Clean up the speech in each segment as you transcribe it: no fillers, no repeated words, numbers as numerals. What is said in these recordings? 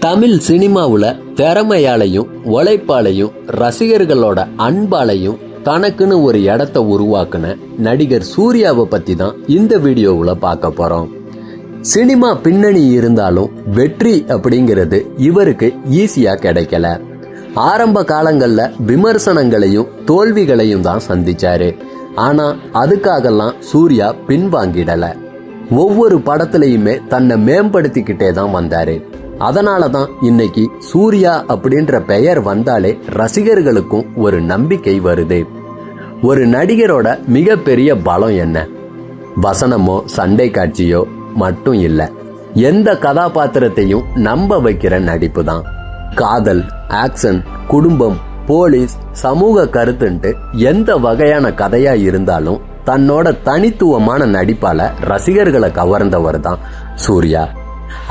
தமிழ் சினிமாவுல திறமையாலையும் உழைப்பாலையும் ரசிகர்களோட அன்பாலையும் தனக்குன்னு ஒரு இடத்தை உருவாக்குன நடிகர் சூர்யாவை பத்தி தான் இந்த வீடியோவுல பார்க்க போறோம். சினிமா பின்னணி இருந்தாலும் வெற்றி அப்படிங்கிறது இவருக்கு ஈஸியா கிடைக்கல. ஆரம்ப காலங்கள்ல விமர்சனங்களையும் தோல்விகளையும் தான் சந்திச்சாரு. ஆனா அதுக்காகலாம் சூர்யா பின்வாங்கிடல. ஒவ்வொரு படத்திலையுமே தன்னை மேம்படுத்திக்கிட்டே தான் வந்தாரு. அதனாலதான் இன்னைக்கு சூர்யா அப்படின்ற பெயர் வந்தாலே ரசிகர்களுக்கும் ஒரு நம்பிக்கை வருது. ஒரு நடிகரோட மிகப்பெரிய பலம் என்ன? வசனமோ சண்டை காட்சியோ மட்டும் இல்ல, எந்த கதாபாத்திரத்தையும் நம்ப வைக்கிற நடிப்பு தான். காதல், ஆக்சன், குடும்பம், போலீஸ், சமூக கருத்துன்ட்டு எந்த வகையான கதையா இருந்தாலும் தன்னோட தனித்துவமான நடிப்பால ரசிகர்களை கவர்ந்தவர் தான் சூர்யா.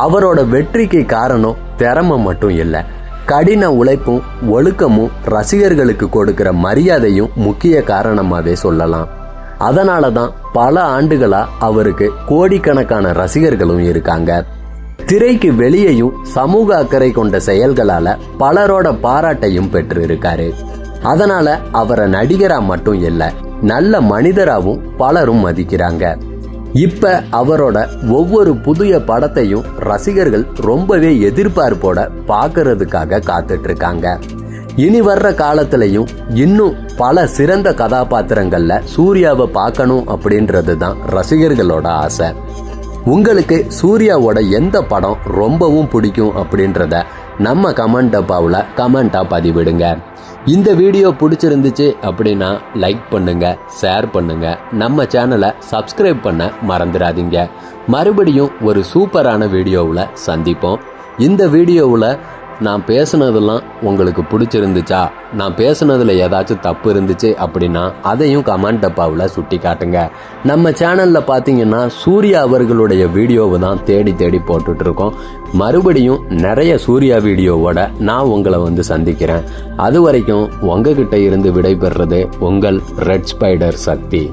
அவரோட வெற்றிக்கு காரணம் திறமை மட்டும் இல்லை, கடின உழைப்பும் ஒழுக்கமும் ரசிகர்களுக்கு கொடுக்கிற மரியாதையும் முக்கிய காரணமாவே சொல்லலாம். அதனாலதான் பல ஆண்டுகளா அவருக்கு கோடிக்கணக்கான ரசிகர்களும் இருக்காங்க. திரைக்கு வெளியேயும் சமூக அக்கறை கொண்ட செயல்களால பலரோட பாராட்டையும் பெற்று இருக்காரு. அதனால அவரை நடிகரா மட்டும் இல்ல, நல்ல மனிதராகவும் பலரும் மதிக்கிறாங்க. இப்ப அவரோட ஒவ்வொரு புதிய படத்தையும் ரசிகர்கள் ரொம்பவே எதிர்பார்ப்போட பாக்குறதுக்காக காத்துட்டு இருக்காங்க. இனி வர்ற காலத்திலையும் இன்னும் பல சிறந்த கதாபாத்திரங்கள்ல சூர்யாவை பார்க்கணும் அப்படின்றது தான் ரசிகர்களோட ஆசை. உங்களுக்கு சூர்யாவோட எந்த படம் ரொம்பவும் பிடிக்கும் அப்படின்றத நம்ம கமெண்ட் டப்பாவில் கமெண்டா பதிவிடுங்க. இந்த வீடியோ பிடிச்சிருந்துச்சு அப்படின்னா லைக் பண்ணுங்க, ஷேர் பண்ணுங்க, நம்ம சேனலை சப்ஸ்கிரைப் பண்ண மறந்துடாதீங்க. மறுபடியும் ஒரு சூப்பரான வீடியோவில் சந்திப்போம். இந்த வீடியோவில் நான் பேசுனதெல்லாம் உங்களுக்கு பிடிச்சிருந்துச்சா, நான் பேசுனதுல ஏதாச்சும் தப்பு இருந்துச்சு அப்படின்னா அதையும் கமெண்ட் டப்பாவில் சுட்டி காட்டுங்க. நம்ம சேனலில் பார்த்தீங்கன்னா சூர்யா அவர்களுடைய வீடியோவை தான் தேடி தேடி போட்டுட்டு இருக்கோம். மறுபடியும் நிறைய சூர்யா வீடியோவோட நான் உங்களை சந்திக்கிறேன். அது வரைக்கும் உங்ககிட்ட இருந்து விடைபெறுறது உங்கள் ரெட் ஸ்பைடர் சக்தி.